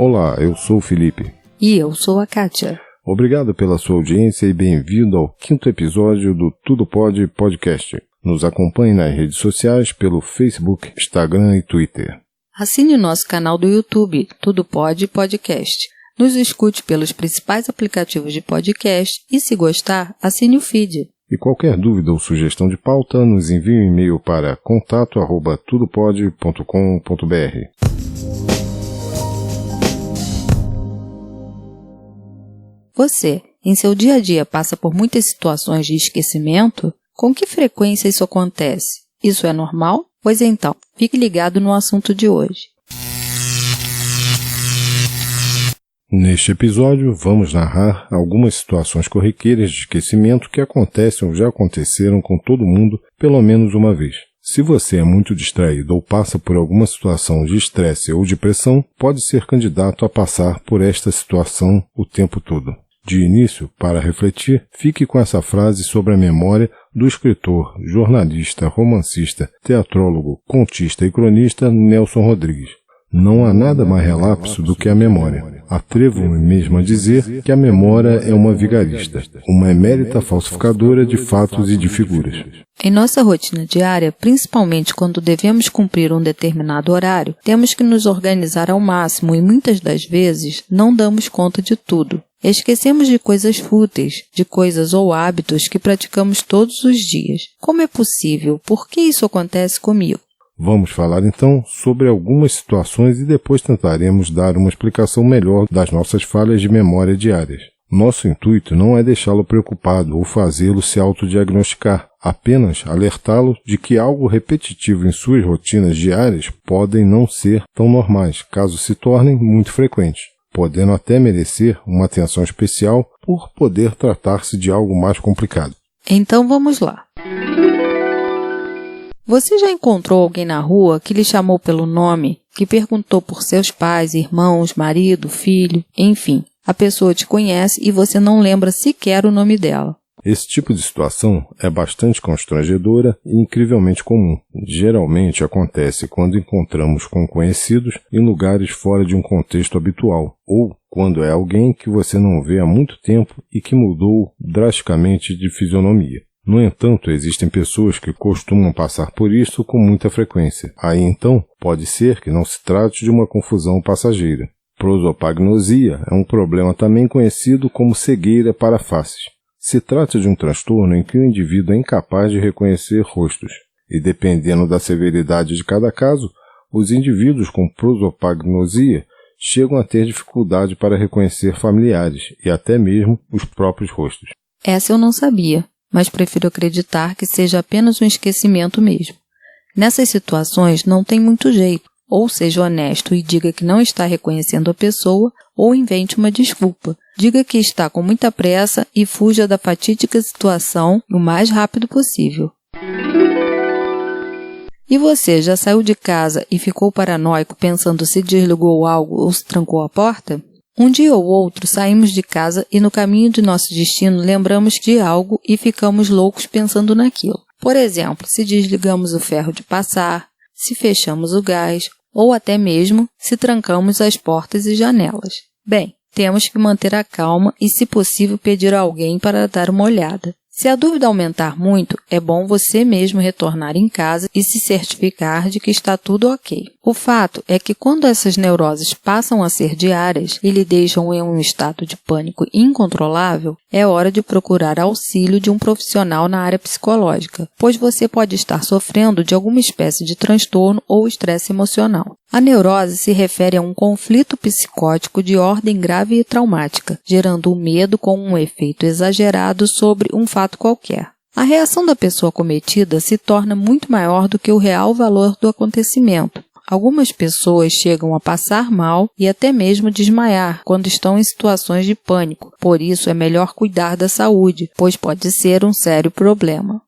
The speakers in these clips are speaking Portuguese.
Olá, eu sou o Felipe. E eu sou a Kátia. Obrigado pela sua audiência e bem-vindo ao 5º episódio do Tudo Pode Podcast. Nos acompanhe nas redes sociais pelo Facebook, Instagram e Twitter. Assine o nosso canal do YouTube, Tudo Pode Podcast. Nos escute pelos principais aplicativos de podcast e, se gostar, assine o feed. E qualquer dúvida ou sugestão de pauta, nos envie um e-mail para contato@tudopode.com.br. Você, em seu dia a dia, passa por muitas situações de esquecimento? Com que frequência isso acontece? Isso é normal? Pois então, fique ligado no assunto de hoje. Neste episódio, vamos narrar algumas situações corriqueiras de esquecimento que acontecem ou já aconteceram com todo mundo pelo menos uma vez. Se você é muito distraído ou passa por alguma situação de estresse ou de pressão, pode ser candidato a passar por esta situação o tempo todo. De início, para refletir, fique com essa frase sobre a memória do escritor, jornalista, romancista, teatrólogo, contista e cronista Nelson Rodrigues. Não há nada mais relapso do que a memória. Atrevo-me mesmo a dizer que a memória é uma vigarista, uma emérita falsificadora de fatos e de figuras. Em nossa rotina diária, principalmente quando devemos cumprir um determinado horário, temos que nos organizar ao máximo e muitas das vezes não damos conta de tudo. Esquecemos de coisas fúteis, de coisas ou hábitos que praticamos todos os dias. Como é possível? Por que isso acontece comigo? Vamos falar então sobre algumas situações e depois tentaremos dar uma explicação melhor das nossas falhas de memória diárias. Nosso intuito não é deixá-lo preocupado ou fazê-lo se autodiagnosticar, apenas alertá-lo de que algo repetitivo em suas rotinas diárias podem não ser tão normais, caso se tornem muito frequentes, podendo até merecer uma atenção especial por poder tratar-se de algo mais complicado. Então vamos lá. Você já encontrou alguém na rua que lhe chamou pelo nome, que perguntou por seus pais, irmãos, marido, filho, enfim, a pessoa te conhece e você não lembra sequer o nome dela? Esse tipo de situação é bastante constrangedora e incrivelmente comum. Geralmente acontece quando encontramos com conhecidos em lugares fora de um contexto habitual, ou quando é alguém que você não vê há muito tempo e que mudou drasticamente de fisionomia. No entanto, existem pessoas que costumam passar por isso com muita frequência. Aí então, pode ser que não se trate de uma confusão passageira. Prosopagnosia é um problema também conhecido como cegueira para faces. Se trata de um transtorno em que o indivíduo é incapaz de reconhecer rostos. E dependendo da severidade de cada caso, os indivíduos com prosopagnosia chegam a ter dificuldade para reconhecer familiares e até mesmo os próprios rostos. Essa eu não sabia, mas prefiro acreditar que seja apenas um esquecimento mesmo. Nessas situações não tem muito jeito, ou seja honesto e diga que não está reconhecendo a pessoa, ou invente uma desculpa. Diga que está com muita pressa e fuja da fatídica situação o mais rápido possível. E você já saiu de casa e ficou paranoico pensando se desligou algo ou se trancou a porta? Um dia ou outro saímos de casa e no caminho de nosso destino lembramos de algo e ficamos loucos pensando naquilo. Por exemplo, se desligamos o ferro de passar, se fechamos o gás ou até mesmo se trancamos as portas e janelas. Bem, temos que manter a calma e, se possível, pedir a alguém para dar uma olhada. Se a dúvida aumentar muito, é bom você mesmo retornar em casa e se certificar de que está tudo ok. O fato é que quando essas neuroses passam a ser diárias e lhe deixam em um estado de pânico incontrolável, é hora de procurar auxílio de um profissional na área psicológica, pois você pode estar sofrendo de alguma espécie de transtorno ou estresse emocional. A neurose se refere a um conflito psicótico de ordem grave e traumática, gerando o medo com um efeito exagerado sobre um fato qualquer. A reação da pessoa acometida se torna muito maior do que o real valor do acontecimento. Algumas pessoas chegam a passar mal e até mesmo desmaiar quando estão em situações de pânico. Por isso é melhor cuidar da saúde, pois pode ser um sério problema.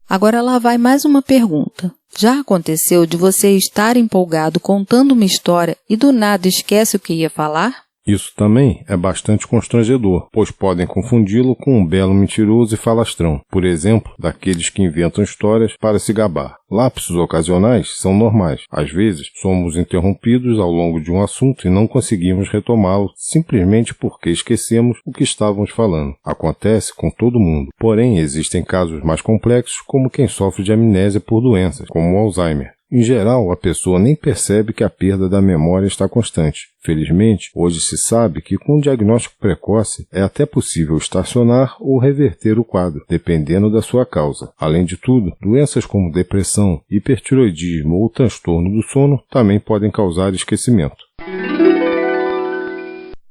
Agora lá vai mais uma pergunta. Já aconteceu de você estar empolgado contando uma história e do nada esquece o que ia falar? Isso também é bastante constrangedor, pois podem confundi-lo com um belo mentiroso e falastrão, por exemplo, daqueles que inventam histórias para se gabar. Lapsos ocasionais são normais. Às vezes, somos interrompidos ao longo de um assunto e não conseguimos retomá-lo simplesmente porque esquecemos o que estávamos falando. Acontece com todo mundo. Porém, existem casos mais complexos, como quem sofre de amnésia por doenças, como o Alzheimer. Em geral, a pessoa nem percebe que a perda da memória está constante. Felizmente, hoje se sabe que com um diagnóstico precoce é até possível estacionar ou reverter o quadro, dependendo da sua causa. Além de tudo, doenças como depressão, hipertiroidismo ou transtorno do sono também podem causar esquecimento.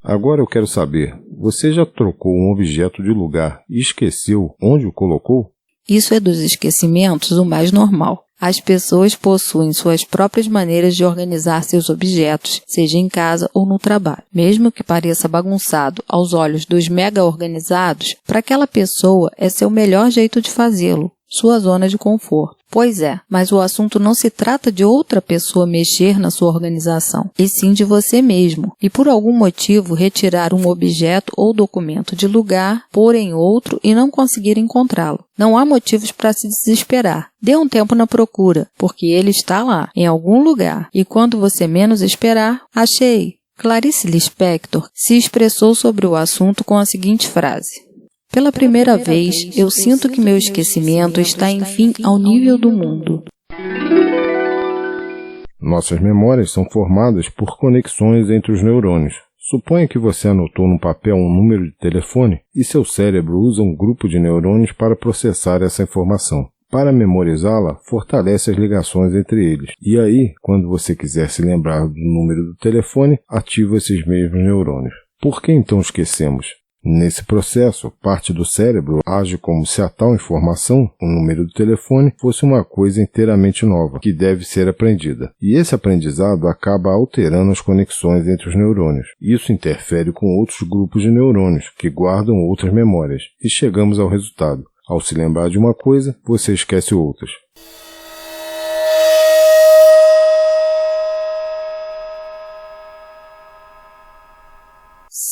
Agora eu quero saber, você já trocou um objeto de lugar e esqueceu onde o colocou? Isso é dos esquecimentos o mais normal. As pessoas possuem suas próprias maneiras de organizar seus objetos, seja em casa ou no trabalho. Mesmo que pareça bagunçado aos olhos dos mega organizados, para aquela pessoa é seu melhor jeito de fazê-lo, sua zona de conforto. Pois é, mas o assunto não se trata de outra pessoa mexer na sua organização, e sim de você mesmo, e por algum motivo retirar um objeto ou documento de lugar, pôr em outro e não conseguir encontrá-lo. Não há motivos para se desesperar. Dê um tempo na procura, porque ele está lá, em algum lugar, e quando você menos esperar, achei. Clarice Lispector se expressou sobre o assunto com a seguinte frase: pela primeira vez, eu sinto que meu esquecimento está, enfim, ao nível do mundo. Nossas memórias são formadas por conexões entre os neurônios. Suponha que você anotou no papel um número de telefone e seu cérebro usa um grupo de neurônios para processar essa informação. Para memorizá-la, fortalece as ligações entre eles. E aí, quando você quiser se lembrar do número do telefone, ativa esses mesmos neurônios. Por que então esquecemos? Nesse processo, parte do cérebro age como se a tal informação, o número do telefone, fosse uma coisa inteiramente nova, que deve ser aprendida. E esse aprendizado acaba alterando as conexões entre os neurônios. Isso interfere com outros grupos de neurônios, que guardam outras memórias. E chegamos ao resultado. Ao se lembrar de uma coisa, você esquece outras.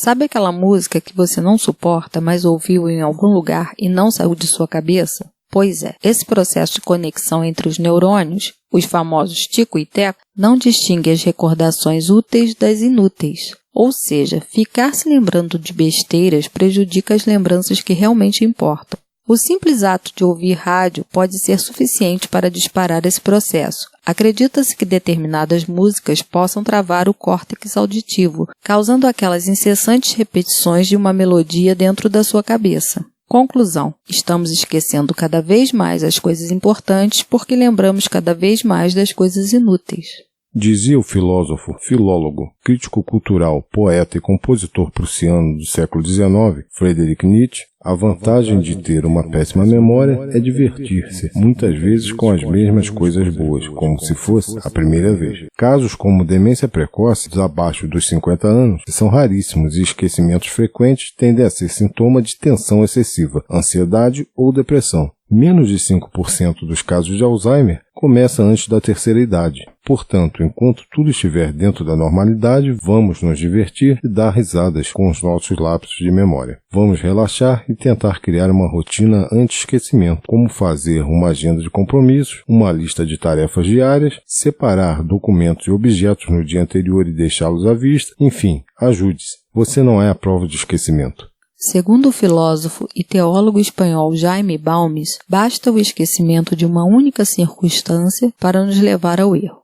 Sabe aquela música que você não suporta, mas ouviu em algum lugar e não saiu de sua cabeça? Pois é, esse processo de conexão entre os neurônios, os famosos tico e teco, não distingue as recordações úteis das inúteis. Ou seja, ficar se lembrando de besteiras prejudica as lembranças que realmente importam. O simples ato de ouvir rádio pode ser suficiente para disparar esse processo. Acredita-se que determinadas músicas possam travar o córtex auditivo, causando aquelas incessantes repetições de uma melodia dentro da sua cabeça. Conclusão: estamos esquecendo cada vez mais as coisas importantes porque lembramos cada vez mais das coisas inúteis. Dizia o filósofo, filólogo, crítico cultural, poeta e compositor prussiano do século XIX, Friedrich Nietzsche, a vantagem de ter uma péssima memória é divertir-se, muitas vezes com as mesmas coisas boas, como se fosse a primeira vez. Casos como demência precoce, abaixo dos 50 anos, são raríssimos e esquecimentos frequentes tendem a ser sintoma de tensão excessiva, ansiedade ou depressão. Menos de 5% dos casos de Alzheimer começa antes da terceira idade. Portanto, enquanto tudo estiver dentro da normalidade, vamos nos divertir e dar risadas com os nossos lapsos de memória. Vamos relaxar e tentar criar uma rotina anti-esquecimento, como fazer uma agenda de compromissos, uma lista de tarefas diárias, separar documentos e objetos no dia anterior e deixá-los à vista, enfim, ajude-se. Você não é a prova de esquecimento. Segundo o filósofo e teólogo espanhol Jaime Balmes, basta o esquecimento de uma única circunstância para nos levar ao erro.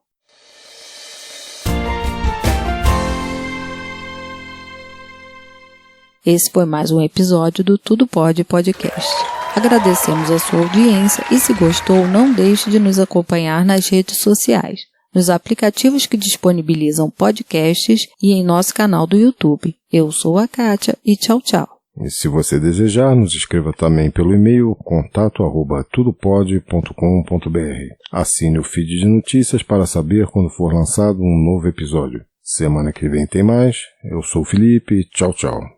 Esse foi mais um episódio do Tudo Pode Podcast. Agradecemos a sua audiência e, se gostou, não deixe de nos acompanhar nas redes sociais, nos aplicativos que disponibilizam podcasts e em nosso canal do YouTube. Eu sou a Kátia e tchau, tchau. E se você desejar, nos escreva também pelo e-mail contato@tudopod.com.br. Assine o feed de notícias para saber quando for lançado um novo episódio. Semana que vem tem mais. Eu sou o Felipe. Tchau, tchau.